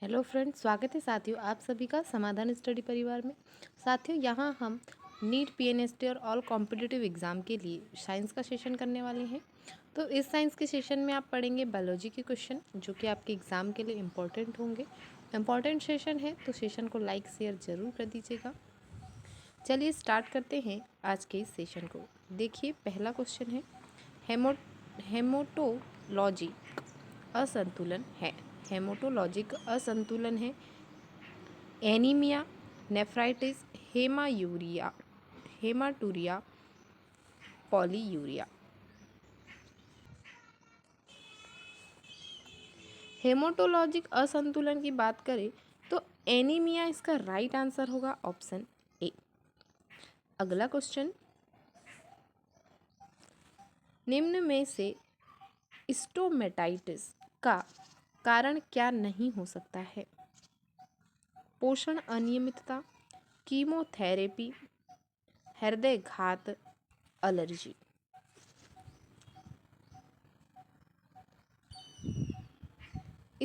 Hello friends, स्वागत है साथियों आप सभी का समाधान स्टडी परिवार में। साथियों यहाँ हम नीट पीएनएसटी और ऑल कॉम्पिटिटिव एग्ज़ाम के लिए साइंस का सेशन करने वाले हैं। तो इस साइंस के सेशन में आप पढ़ेंगे बायोलॉजी के क्वेश्चन जो कि आपके एग्ज़ाम के लिए इम्पोर्टेंट होंगे। इम्पॉर्टेंट सेशन है तो सेशन को लाइक शेयर ज़रूर कर दीजिएगा। चलिए स्टार्ट करते हैं आज के इस सेशन को। देखिए पहला क्वेश्चन है हेमोटोलॉजी असंतुलन है। हेमोटोलॉजिक असंतुलन है एनीमिया, नेफ्राइटिस, हेमायूरिया, हेमाटूरिया, पॉलीयूरिया। हेमोटोलॉजिक असंतुलन की बात करें तो एनीमिया इसका राइट आंसर होगा, ऑप्शन ए। अगला क्वेश्चन, निम्न में से स्टोमेटाइटिस का कारण क्या नहीं हो सकता है? पोषण अनियमितता, कीमोथेरेपी, हृदय घात, एलर्जी।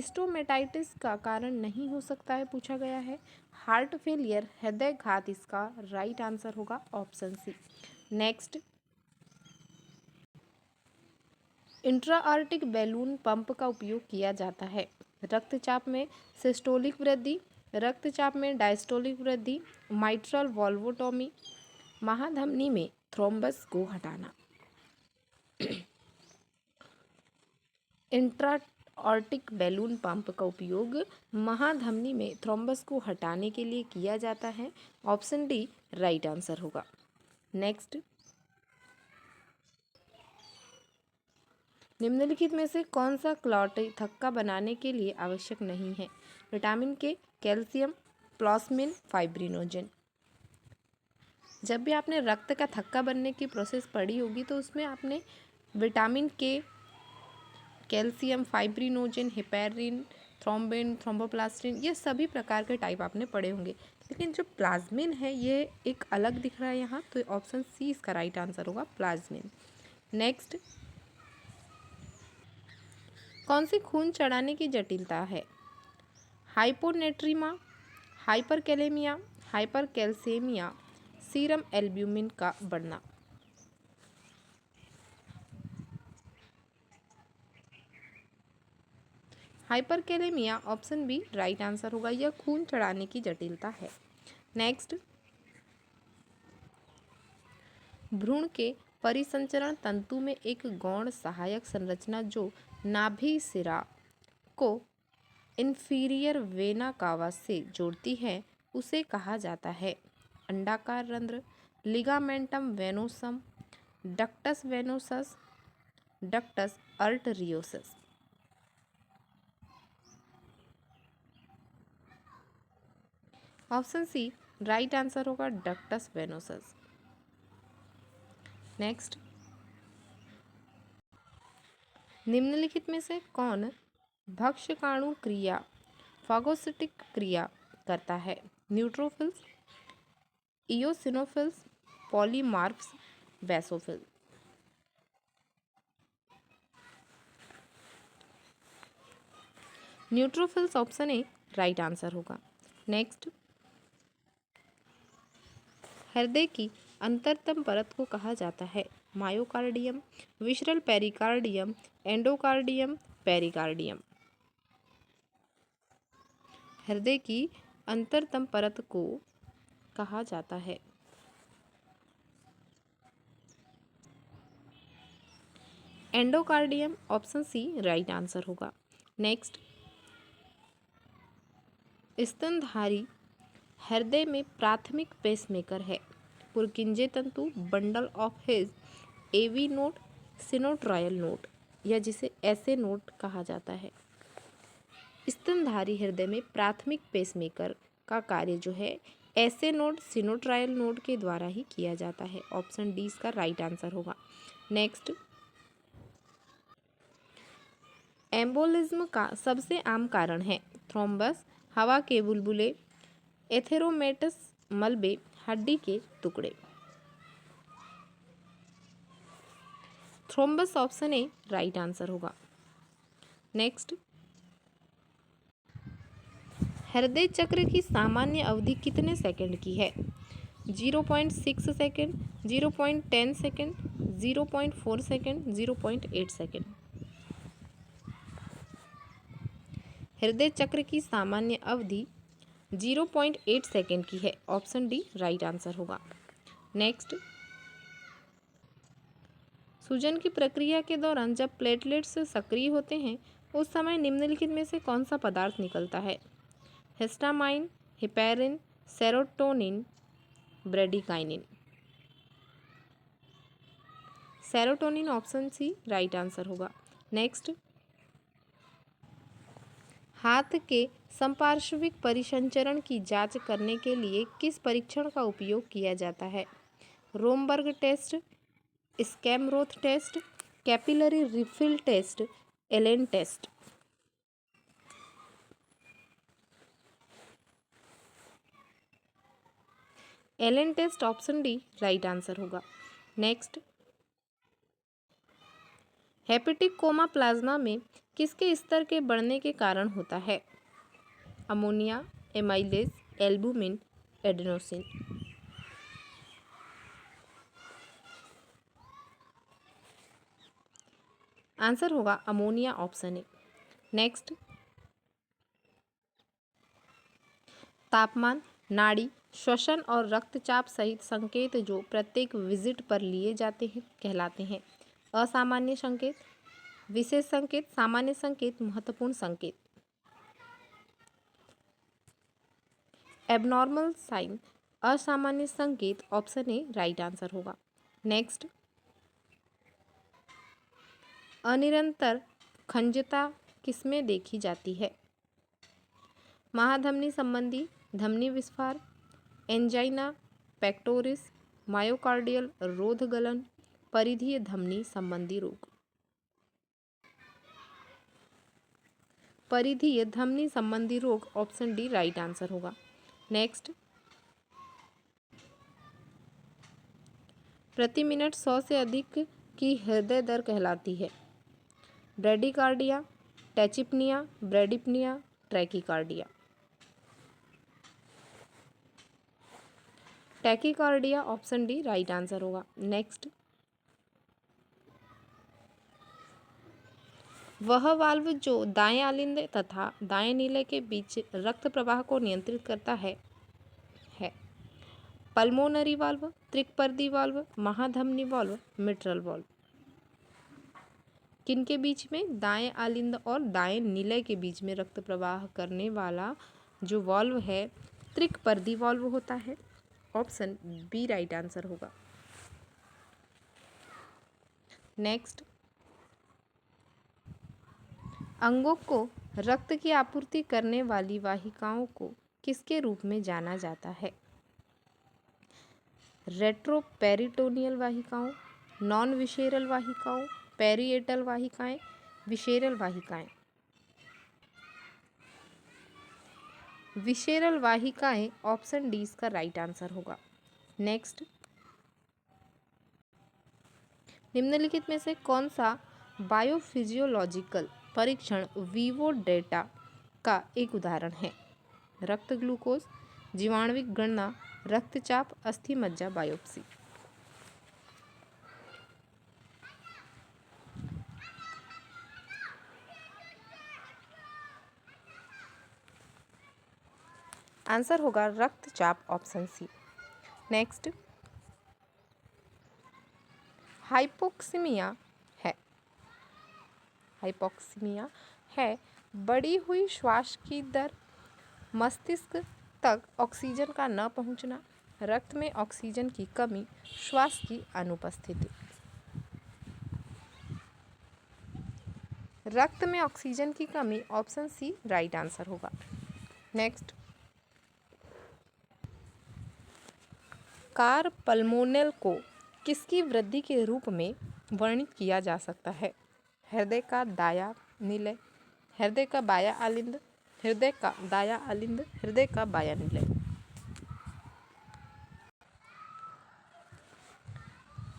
स्टोमेटाइटिस का कारण नहीं हो सकता है पूछा गया है। हार्ट फेलियर, हृदय घात इसका राइट आंसर होगा, option C. Next, intra aortic balloon pump का उपयोग किया जाता है रक्तचाप में सिस्टोलिक वृद्धि, रक्तचाप में डायस्टोलिक वृद्धि, माइट्रल वॉल्वोटॉमी, महाधमनी में थ्रोम्बस को हटाना। इंट्रा ऑर्टिक बैलून पंप का उपयोग महाधमनी में थ्रोम्बस को हटाने के लिए किया जाता है, ऑप्शन डी राइट आंसर होगा। नेक्स्ट, निम्नलिखित में से कौन सा क्लॉट थक्का बनाने के लिए आवश्यक नहीं है? विटामिन के, कैल्शियम, प्लाज्मिन, फाइब्रिनोजन। जब भी आपने रक्त का थक्का बनने की प्रोसेस पढ़ी होगी तो उसमें आपने विटामिन के, calcium, fibrinogen, heparin, thrombin, thromboplastin, ये सभी प्रकार के टाइप आपने पढ़े होंगे। लेकिन जो प्लाज्मिन है ये एक अलग दिख रहा है यहाँ, तो ऑप्शन सी इसका राइट आंसर होगा, प्लाज्मिन। नेक्स्ट, कौन सी खून चढ़ाने की जटिलता है? Hyponatraemia, hyperkalaemia, hypercalcaemia, serum albumin का बढ़ना। Hyperkalaemia, option B right answer होगा, यह खून चढ़ाने की जटिलता है। नेक्स्ट, भ्रूण के परिसंचरण तंतु में एक गौण सहायक संरचना जो नाभि सिरा को इंफीरियर वेना कावा से जोड़ती है उसे कहा जाता है? अंडाकार रंध्र, ligamentum venosum, ductus venosus, ductus arteriosus. Option C right answer होगा, डक्टस वेनोसस। नेक्स्ट, निम्नलिखित में से कौन भक्षकाणु क्रिया, फागोसिटिक क्रिया करता है? Neutrophils, eosinophils, polymorphs, basophil. Neutrophils, option A right answer होगा। नेक्स्ट, हृदय की अंतरतम परत को कहा जाता है? Myocardium, visceral pericardium, endocardium, pericardium. हृदय की अंतरतम परत को कहा जाता है endocardium, option C right answer होगा। नेक्स्ट, स्तनधारी हृदय में प्राथमिक पेसमेकर है? पुरकिंजे तंतु, bundle of His, AV node, sinoatrial node, या जिसे ऐसे नोड कहा जाता है। स्तनधारी हृदय में प्राथमिक पेसमेकर का कार्य जो है ऐसे नोड, सिनोट्रायल नोड के द्वारा ही किया जाता है, ऑप्शन डी इसका राइट आंसर होगा। नेक्स्ट, एम्बोलिज्म का सबसे आम कारण है? थ्रोम्बस, हवा के बुलबुले, एथेरोमेटस मलबे, हड्डी के टुकड़े। Thrombus, option A right answer होगा। नेक्स्ट, हृदय चक्र की सामान्य अवधि कितने सेकंड की है? 0.6 सेकंड, 0.10 सेकंड, 0.4 सेकंड, 0.8 सेकंड। हृदय चक्र की सामान्य अवधि 0.8 सेकंड की है। ऑप्शन डी राइट आंसर होगा। नेक्स्ट, सूजन की प्रक्रिया के दौरान जब प्लेटलेट्स सक्रिय होते हैं उस समय निम्नलिखित में से कौन सा पदार्थ निकलता है? Histamine, heparin, serotonin, bradykinin. Serotonin option C right answer होगा। नेक्स्ट, हाथ के संपार्श्विक परिसंचरण की जांच करने के लिए किस परीक्षण का उपयोग किया जाता है? Romberg test, Schamroth test, capillary refill test, Allen test. Allen test option D right answer होगा। नेक्स्ट, हेपेटिक कोमा प्लाज्मा में किसके स्तर के बढ़ने के कारण होता है? Ammonia, amylase, albumin, adenosine. Answer होगा अमोनिया ऑप्शन ए। नेक्स्ट, तापमान, नाड़ी, श्वसन और रक्तचाप सहित संकेत जो प्रत्येक विजिट पर लिए जाते हैं कहलाते हैं? असामान्य संकेत, विशेष संकेत, सामान्य संकेत, महत्वपूर्ण संकेत। एबनॉर्मल साइन, असामान्य संकेत, ऑप्शन ए राइट आंसर होगा। नेक्स्ट, अनिरंतर खंजता किसमें देखी जाती है? महाधमनी संबंधी धमनी विस्फार, एंजाइना पेक्टोरिस, मायोकार्डियल रोधगलन, परिधीय धमनी संबंधी रोग। परिधीय धमनी संबंधी रोग ऑप्शन डी राइट आंसर होगा। नेक्स्ट, प्रति मिनट 100 से अधिक की हृदय दर कहलाती है? Bradycardia, tachypnoea, bradypnoea, tachycardia. Tachycardia option D right answer होगा। नेक्स्ट, वह वाल्व जो दाएं आलिंद तथा दाएं नीले के बीच रक्त प्रवाह को नियंत्रित करता है पल्मोनरी वाल्व, त्रिकपर्दी वाल्व, महाधमनी वाल्व, मिट्रल वाल्व। किनके बीच में? दाएं आलिंद और दाएं नीले के बीच में रक्त प्रवाह करने वाला जो वाल्व है त्रिकपर्दी वाल्व होता है। ऑप्शन बी राइट आंसर होगा। नेक्स्ट, अंगों को रक्त की आपूर्ति करने वाली वाहिकाओं को किसके रूप में जाना जाता है? रेट्रोपेरिटोनियल वाहिकाओं, नॉन विशेरल वाहिकाओं, पेरिएटल वाहिकाएं, विशेरल वाहिकाएं। विशेरल वाहिकाएं ऑप्शन डी इसका राइट आंसर होगा। नेक्स्ट, निम्नलिखित में से कौन सा बायोफिजियोलॉजिकल परीक्षण वीवो डेटा का एक उदाहरण है? रक्त ग्लूकोज, जीवाणुविक गणना, रक्तचाप, अस्थि मज्जा बायोप्सी। आंसर होगा रक्तचाप ऑप्शन सी। नेक्स्ट, हाइपोक्सीमिया है बढ़ी हुई श्वास की दर, मस्तिष्क तक ऑक्सीजन का न पहुंचना, रक्त में ऑक्सीजन की कमी, श्वास की अनुपस्थिति। रक्त में ऑक्सीजन की कमी ऑप्शन सी राइट आंसर होगा। नेक्स्ट, कार्पल्मोनेल को किसकी वृद्धि के रूप में वर्णित किया जा सकता है? हृदय का दाया निलय, हृदय का बाया आलिंद, हृदय का दाया आलिंद, हृदय का बाया निलय।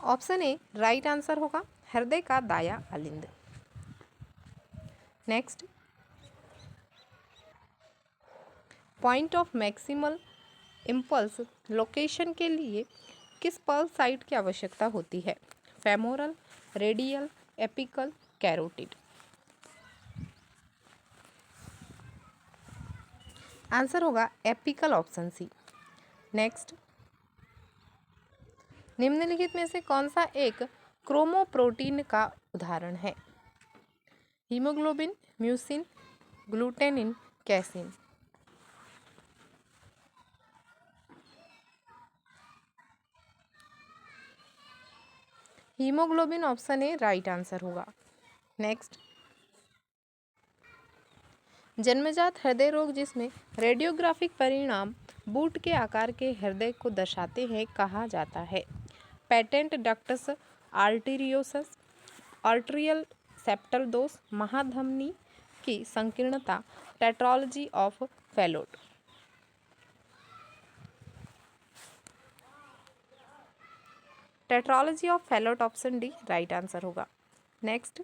ऑप्शन ए राइट आंसर होगा, हृदय का दाया आलिंद। Next, point of maximal impulse location के लिए किस पल्स साइट की आवश्यकता होती है? Femoral, radial, apical, carotid. Answer होगा एपिकल, ऑप्शन सी। नेक्स्ट, निम्नलिखित में से कौन सा एक क्रोमोप्रोटीन का उदाहरण है? Haemoglobin, mucin, glutenin, casein. Haemoglobin, option A right answer होगा। नेक्स्ट, जन्मजात हृदय रोग जिसमें रेडियोग्राफिक परिणाम बूट के आकार के हृदय को दर्शाते हैं कहा जाता है? Patent ductus arteriosus, atrial septal दोष, महाधमनी की संकीर्णता, tetralogy of Fallot. Tetralogy of Fallot, option D right answer होगा। नेक्स्ट,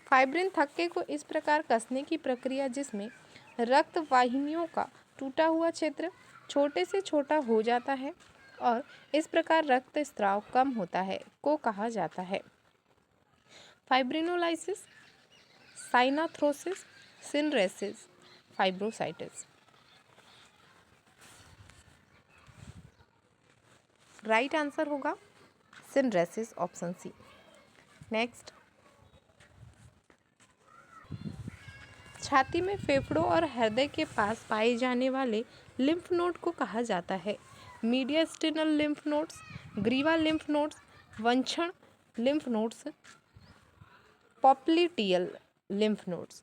फाइब्रिन थक्के को इस प्रकार कसने की प्रक्रिया जिसमें रक्त वाहिनियों का टूटा हुआ क्षेत्र छोटे से छोटा हो जाता है और इस प्रकार रक्त स्राव कम होता है को कहा जाता है? फाइब्रिनोलाइसिस, साइनाथ्रोसिस, सिनरेसिस, फाइब्रोसाइटिस। राइट आंसर होगा सिनरेसिस, ऑप्शन सी। नेक्स्ट, छाती में फेफड़ों और हृदय के पास पाए जाने वाले लिम्फ नोड को कहा जाता है? मीडियस्टिनल लिम्फ नोड्स, ग्रीवा लिम्फ नोड्स, वंक्षण lymph nodes, popliteal lymph nodes.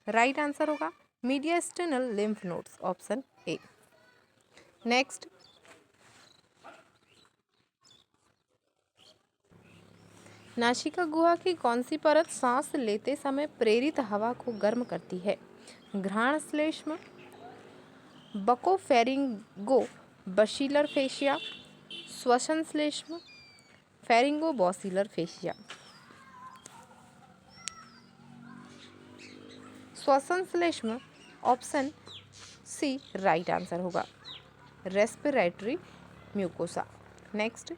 Right answer होगा mediastinal lymph nodes, option A. Next, नासिका गुहा की कौन सी परत सांस लेते समय प्रेरित हवा को गर्म करती है? घ्राण श्लेष्म, बकोफेरिंगो बशीलर फेशिया, श्वसन श्लेष्म, फेरिंगो बॉसिलर फेशिया। श्वसन श्लेष्म, ऑप्शन सी राइट आंसर होगा। Respiratory mucosa. नेक्स्ट,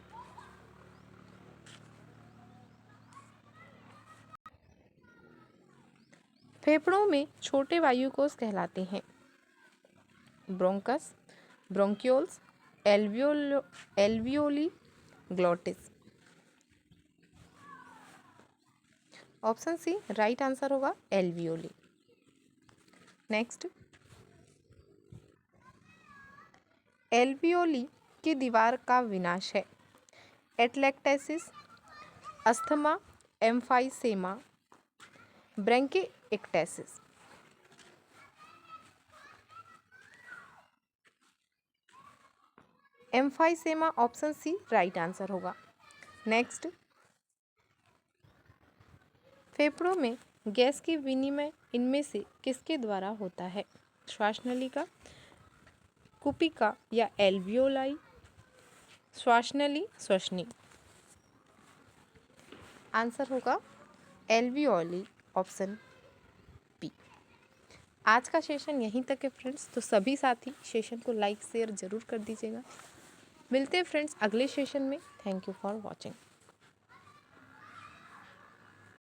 फेफड़ों में छोटे वायुकोश कहलाते हैं? Bronchus, bronchioles, alveoli, glottis. Option C right answer होगा एल्वियोली। नेक्स्ट, एल्वियोली की दीवार का विनाश है? Atelectasis, asthma, emphysema, bronchiectasis. Emphysema, option C right answer होगा। नेक्स्ट, फेफड़ों में गैस की विनिमय इनमें से किसके द्वारा होता है? श्वासनलिका, कुपिका या एल्वियोलाई? श्वासनली, श्वसनी। आंसर होगा एल्वियोली, ऑप्शन बी। आज का सेशन यहीं तक है फ्रेंड्स, तो सभी साथी सेशन को लाइक शेयर ज़रूर कर दीजिएगा। मिलते हैं फ्रेंड्स अगले सेशन में। Thank you for watching.